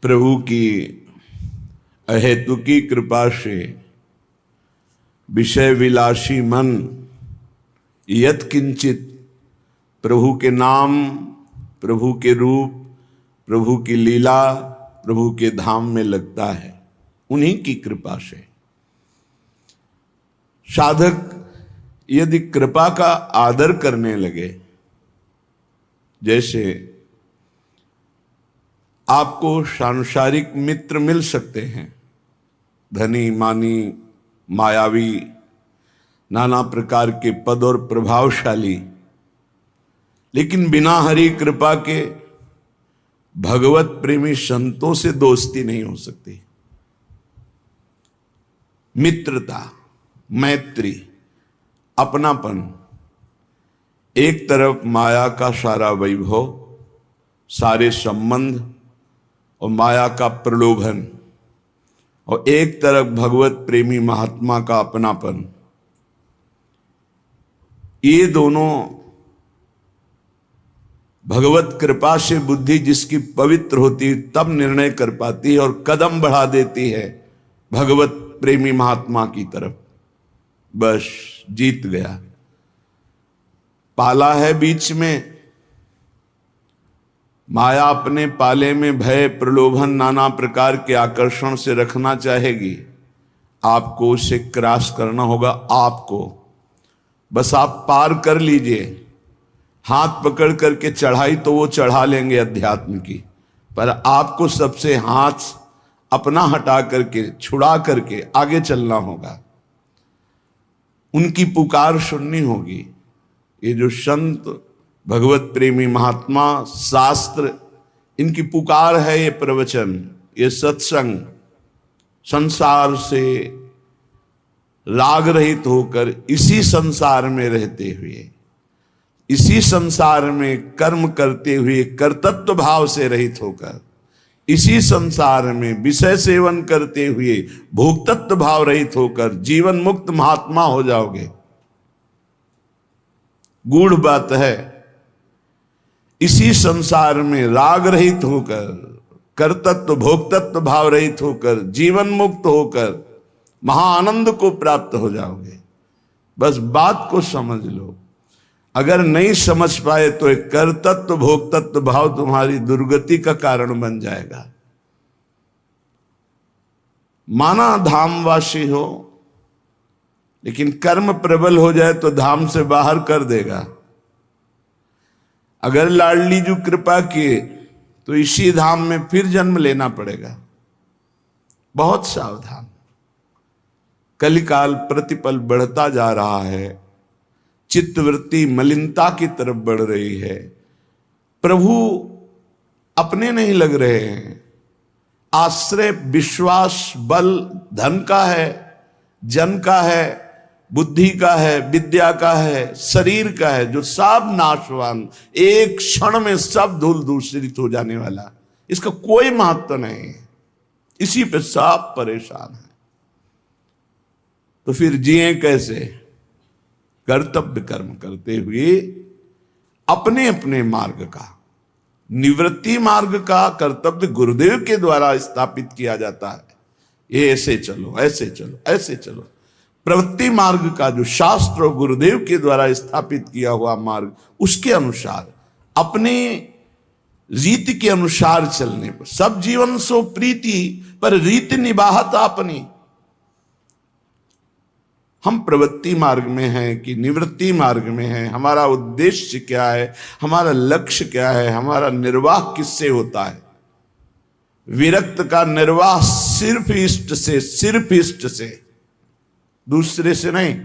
प्रभु की अहेतुकी कृपा से विषय विलासी मन यत किंचित प्रभु के नाम, प्रभु के रूप, प्रभु की लीला, प्रभु के धाम में लगता है, उन्हीं की कृपा से। साधक यदि कृपा का आदर करने लगे, जैसे आपको सांसारिक मित्र मिल सकते हैं, धनी मानी मायावी नाना प्रकार के पद और प्रभावशाली, लेकिन बिना हरि कृपा के भगवत प्रेमी संतों से दोस्ती नहीं हो सकती। मित्रता, मैत्री, अपनापन, एक तरफ माया का सारा वैभव, सारे संबंध और माया का प्रलोभन, और एक तरफ भगवत प्रेमी महात्मा का अपनापन, ये दोनों भगवत कृपा से बुद्धि जिसकी पवित्र होती तब निर्णय कर पाती है और कदम बढ़ा देती है भगवत प्रेमी महात्मा की तरफ। बस जीत गया। पाला है बीच में, माया अपने पाले में भय प्रलोभन नाना प्रकार के आकर्षण से रखना चाहेगी, आपको उसे क्रॉस करना होगा। आपको बस आप पार कर लीजिए, हाथ पकड़ करके चढ़ाई तो वो चढ़ा लेंगे अध्यात्म की, पर आपको सबसे हाथ अपना हटा करके छुड़ा करके आगे चलना होगा। उनकी पुकार सुननी होगी। ये जो संत भगवत प्रेमी महात्मा शास्त्र, इनकी पुकार है, ये प्रवचन, ये सत्संग, संसार से राग रहित होकर इसी संसार में रहते हुए, इसी संसार में कर्म करते हुए कर्तृत्व भाव से रहित होकर, इसी संसार में विषय सेवन करते हुए भोक्तृत्व भाव रहित होकर जीवन मुक्त महात्मा हो जाओगे। गूढ़ बात है, इसी संसार में राग रहित होकर, कर्तृत्व भोक्तृत्व भाव रहित होकर, जीवन मुक्त होकर महाआनंद को प्राप्त हो जाओगे। बस बात को समझ लो। अगर नहीं समझ पाए तो एक कर्तृत्व भोक्तृत्व भाव तुम्हारी दुर्गति का कारण बन जाएगा। माना धामवासी हो, लेकिन कर्म प्रबल हो जाए तो धाम से बाहर कर देगा। अगर लाडली जो कृपा किए तो इसी धाम में फिर जन्म लेना पड़ेगा। बहुत सावधान। कलिकाल प्रतिपल बढ़ता जा रहा है, चित्तवृत्ति मलिनता की तरफ बढ़ रही है। प्रभु अपने नहीं लग रहे हैं। आश्रय विश्वास बल धन का है, जन का है, बुद्धि का है, विद्या का है, शरीर का है, जो सब नाशवान, एक क्षण में सब धूल दूषित हो जाने वाला, इसका कोई महत्व नहीं है। इसी पे सब परेशान है। तो फिर जिए कैसे? कर्तव्य कर्म करते हुए अपने अपने मार्ग का, निवृत्ति मार्ग का कर्तव्य गुरुदेव के द्वारा स्थापित किया जाता है। ये ऐसे चलो, ऐसे चलो, ऐसे चलो। प्रवृत्ति मार्ग का जो शास्त्र और गुरुदेव के द्वारा स्थापित किया हुआ मार्ग, उसके अनुसार अपने रीति के अनुसार चलने पर सब जीवन सो प्रीति, पर रीति निभात अपनी। हम प्रवृत्ति मार्ग में हैं कि निवृत्ति मार्ग में हैं? हमारा उद्देश्य क्या है? हमारा लक्ष्य क्या है? हमारा निर्वाह किससे होता है? विरक्त का निर्वाह सिर्फ इष्ट से, सिर्फ इष्ट से, दूसरे से नहीं।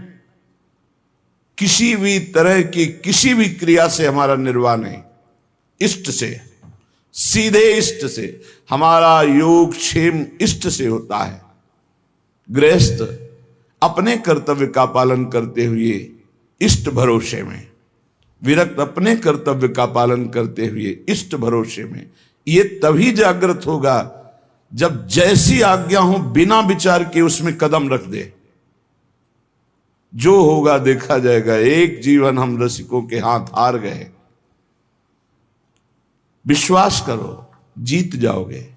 किसी भी तरह की किसी भी क्रिया से हमारा निर्वाह नहीं, इष्ट से, सीधे इष्ट से। हमारा योग क्षेम इष्ट से होता है। गृहस्थ अपने कर्तव्य का पालन करते हुए इष्ट भरोसे में, विरक्त अपने कर्तव्य का पालन करते हुए इष्ट भरोसे में। ये तभी जागृत होगा जब जैसी आज्ञा हो बिना विचार के उसमें कदम रख दे। जो होगा देखा जाएगा। एक जीवन हम रसिकों के हाथ हार गए। विश्वास करो, जीत जाओगे।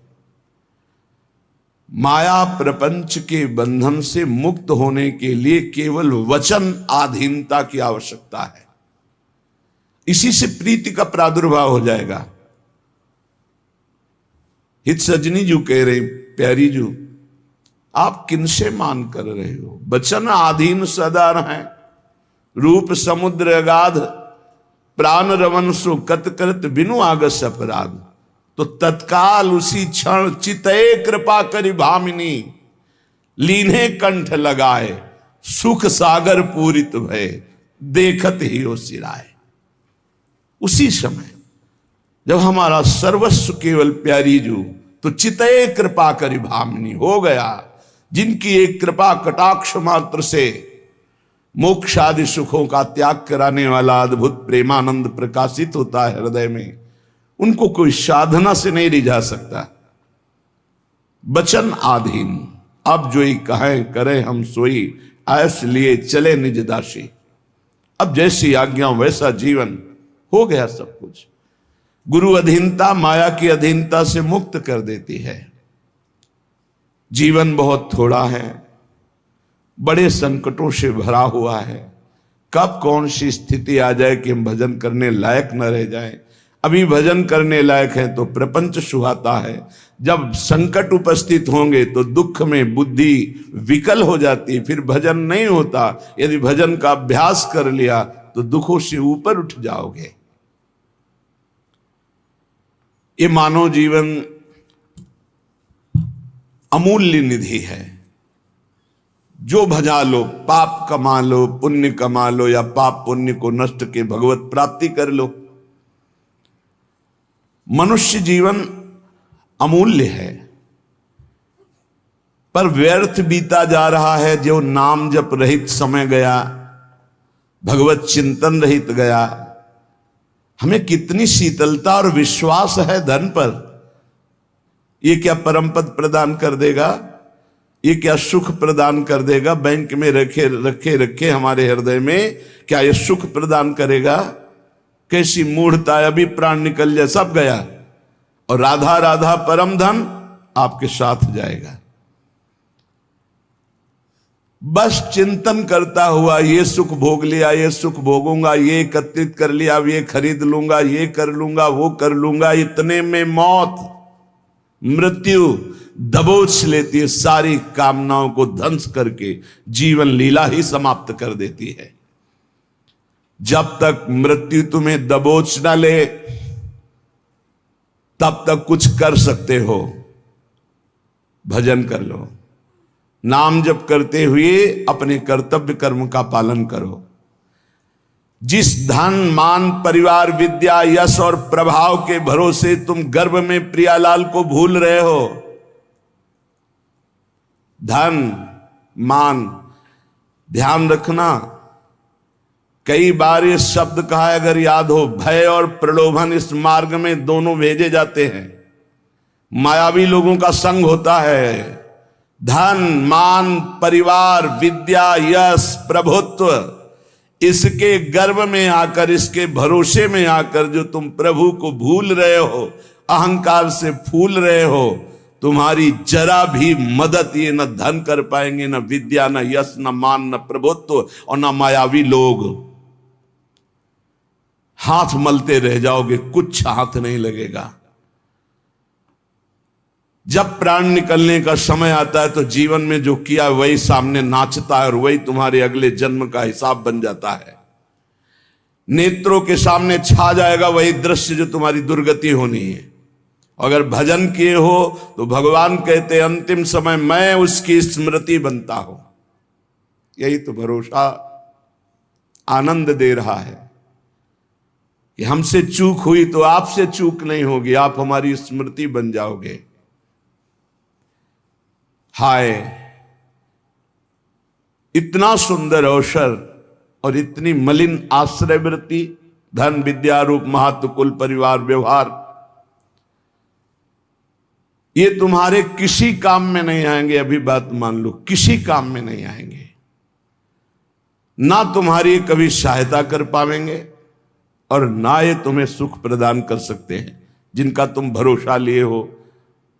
माया प्रपंच के बंधन से मुक्त होने के लिए केवल वचन आधीनता की आवश्यकता है। इसी से प्रीति का प्रादुर्भाव हो जाएगा। हित सजनी जू कह रहे, प्यारी जू, आप किनसे मान कर रहे हो? वचन आधीन सदा रहें, रूप समुद्र अगाध, प्राण रवन सो कत करत बिनु आगस अपराध। तो तत्काल उसी क्षण चितए कृपा करि भामिनी, लीन्हे कंठ लगाए सुख सागर पूरित भय, देखत ही हो सिराए। उसी समय जब हमारा सर्वस्व केवल प्यारी जू, तो चितए कृपा करि भामिनी हो गया, जिनकी एक कृपा कटाक्ष मात्र से मोक्ष आदि सुखों का त्याग कराने वाला अद्भुत प्रेमानंद प्रकाशित होता है हृदय में, उनको कोई साधना से नहीं रिझा सकता। वचन आधीन, अब जो ही कहें करें हम सोई, ऐस लिए चले निज दासी। अब जैसी आज्ञा वैसा जीवन, हो गया सब कुछ। गुरु अधीनता माया की अधीनता से मुक्त कर देती है। जीवन बहुत थोड़ा है, बड़े संकटों से भरा हुआ है। कब कौन सी स्थिति आ जाए कि हम भजन करने लायक न रह जाएं। अभी भजन करने लायक है तो प्रपंच सुहाता है, जब संकट उपस्थित होंगे तो दुख में बुद्धि विकल हो जाती है, फिर भजन नहीं होता। यदि भजन का अभ्यास कर लिया तो दुखों से ऊपर उठ जाओगे। ये मानव जीवन अमूल्य निधि है। जो भजा लो, पाप कमा लो, पुण्य कमा लो, या पाप पुण्य को नष्ट के भगवत प्राप्ति कर लो। मनुष्य जीवन अमूल्य है, पर व्यर्थ बीता जा रहा है। जो नाम जप रहित समय गया, भगवत चिंतन रहित गया। हमें कितनी शीतलता और विश्वास है धन पर। ये क्या परम पद प्रदान कर देगा? ये क्या सुख प्रदान कर देगा? बैंक में रखे रखे रखे हमारे हृदय में क्या ये सुख प्रदान करेगा? कैसी मूढ़ता है, अभी प्राण निकल जाए सब गया। और राधा राधा परम धन आपके साथ जाएगा। बस चिंतन करता हुआ ये सुख भोग लिया, ये सुख भोगूंगा, ये एकत्रित कर लिया, अब ये खरीद लूंगा, ये कर लूंगा, वो कर लूंगा। इतने में मौत, मृत्यु दबोच लेती है, सारी कामनाओं को ध्वंस करके जीवन लीला ही समाप्त कर देती है। जब तक मृत्यु तुम्हें दबोच ना ले, तब तक कुछ कर सकते हो। भजन कर लो, नाम जप करते हुए अपने कर्तव्य कर्म का पालन करो। जिस धन मान परिवार विद्या यश और प्रभाव के भरोसे तुम गर्भ में प्रियालाल को भूल रहे हो, धन मान, ध्यान रखना। कई बार ये शब्द कहा है, अगर याद हो, भय और प्रलोभन इस मार्ग में दोनों भेजे जाते हैं। मायावी लोगों का संग होता है। धन मान परिवार विद्या यश प्रभुत्व, इसके गर्भ में आकर, इसके भरोसे में आकर जो तुम प्रभु को भूल रहे हो, अहंकार से फूल रहे हो, तुम्हारी जरा भी मदद ये न धन कर पाएंगे, न विद्या, न यश, न मान, न प्रभुत्व और न मायावी लोग। हाथ मलते रह जाओगे, कुछ हाथ नहीं लगेगा। जब प्राण निकलने का समय आता है तो जीवन में जो किया वही सामने नाचता है और वही तुम्हारे अगले जन्म का हिसाब बन जाता है। नेत्रों के सामने छा जाएगा वही दृश्य जो तुम्हारी दुर्गति होनी है। अगर भजन किए हो तो भगवान कहते अंतिम समय मैं उसकी स्मृति बनता हूं। यही तो भरोसा आनंद दे रहा है कि हमसे चूक हुई तो आपसे चूक नहीं होगी, आप हमारी स्मृति बन जाओगे। हाय, इतना सुंदर अवसर और इतनी मलिन आश्रय वृत्ति, धन विद्या रूप महत्व कुल परिवार व्यवहार, ये तुम्हारे किसी काम में नहीं आएंगे। अभी बात मान लो, किसी काम में नहीं आएंगे। ना तुम्हारी कभी सहायता कर पाएंगे और ना ये तुम्हें सुख प्रदान कर सकते हैं जिनका तुम भरोसा लिए हो।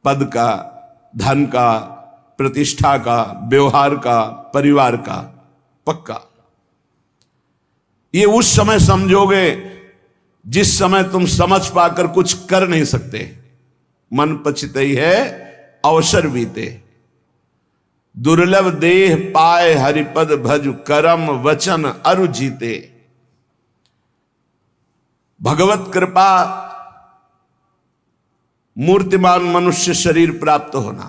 पद का, धन का, प्रतिष्ठा का, व्यवहार का, परिवार का पक्का। ये उस समय समझोगे जिस समय तुम समझ पाकर कुछ कर नहीं सकते। मन पछतई है अवसर बीते, दुर्लभ देह पाए हरिपद भज, करम वचन अरु जीते। भगवत कृपा मूर्तिमान मनुष्य शरीर प्राप्त होना,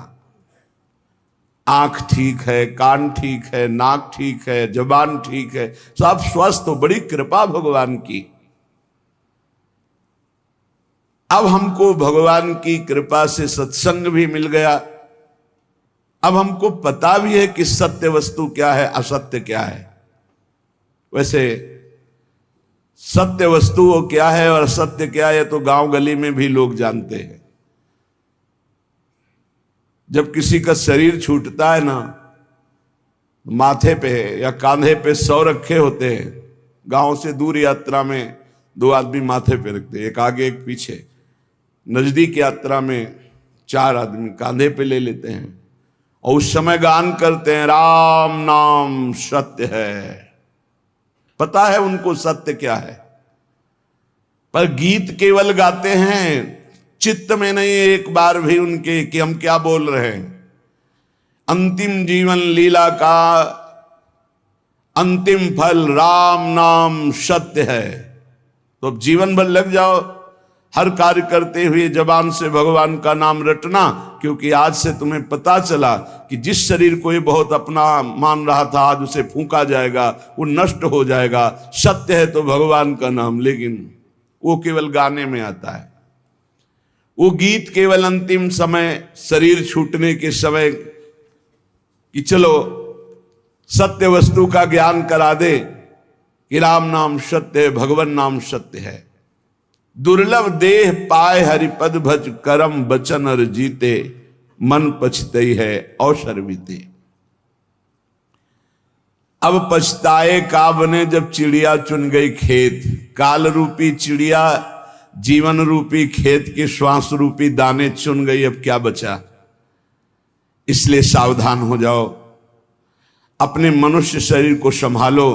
आंख ठीक है, कान ठीक है, नाक ठीक है, जबान ठीक है, सब स्वस्थ हो, बड़ी कृपा भगवान की। अब हमको भगवान की कृपा से सत्संग भी मिल गया। अब हमको पता भी है कि सत्य वस्तु क्या है, असत्य क्या है। वैसे सत्य वस्तु वो क्या है और असत्य क्या है तो गांव गली में भी लोग जानते हैं। जब किसी का शरीर छूटता है ना, माथे पे या कांधे पे 100 रखे होते हैं। गांव से दूर यात्रा में 2 आदमी माथे पे रखते हैं, एक आगे एक पीछे। नजदीक यात्रा में 4 आदमी कांधे पे ले लेते हैं और उस समय गान करते हैं, राम नाम सत्य है। पता है उनको सत्य क्या है, पर गीत केवल गाते हैं, चित्त में नहीं एक बार भी उनके कि हम क्या बोल रहे हैं। अंतिम जीवन लीला का अंतिम फल राम नाम सत्य है। तो अब जीवन भर लग जाओ हर कार्य करते हुए जबान से भगवान का नाम रटना, क्योंकि आज से तुम्हें पता चला कि जिस शरीर को ये बहुत अपना मान रहा था आज उसे फूंका जाएगा, वो नष्ट हो जाएगा। सत्य है तो भगवान का नाम, लेकिन वो केवल गाने में आता है। वो गीत केवल अंतिम समय, शरीर छूटने के समय कि चलो सत्य वस्तु का ज्ञान करा दे कि राम नाम सत्य है, भगवान नाम सत्य है। दुर्लभ देह पाए हरिपद भज, करम बचन और जीते, मन पछतई है अवसर बीते। अब पछताए का बने जब चिड़िया चुन गई खेत। काल रूपी चिड़िया जीवन रूपी खेत के श्वास रूपी दाने चुन गई, अब क्या बचा। इसलिए सावधान हो जाओ, अपने मनुष्य शरीर को संभालो।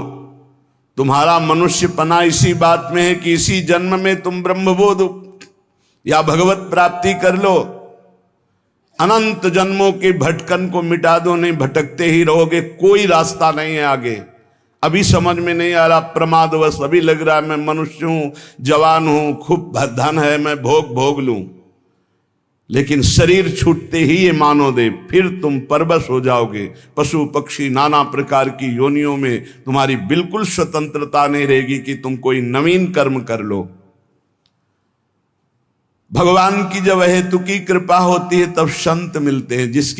तुम्हारा मनुष्यपना इसी बात में है कि इसी जन्म में तुम ब्रह्मबोध या भगवत प्राप्ति कर लो। अनंत जन्मों के भटकन को मिटा दो, नहीं भटकते ही रहोगे, कोई रास्ता नहीं है आगे। अभी समझ में नहीं आ रहा, प्रमादवश अभी लग रहा है मैं मनुष्य हूं, जवान हूं, खूब धन है, मैं भोग लूं। लेकिन शरीर छूटते ही ये मानो दे, फिर तुम परवश हो जाओगे। पशु पक्षी नाना प्रकार की योनियों में तुम्हारी बिल्कुल स्वतंत्रता नहीं रहेगी कि तुम कोई नवीन कर्म कर लो। भगवान की जब हेतु की कृपा होती है तब संत मिलते हैं, जिसकी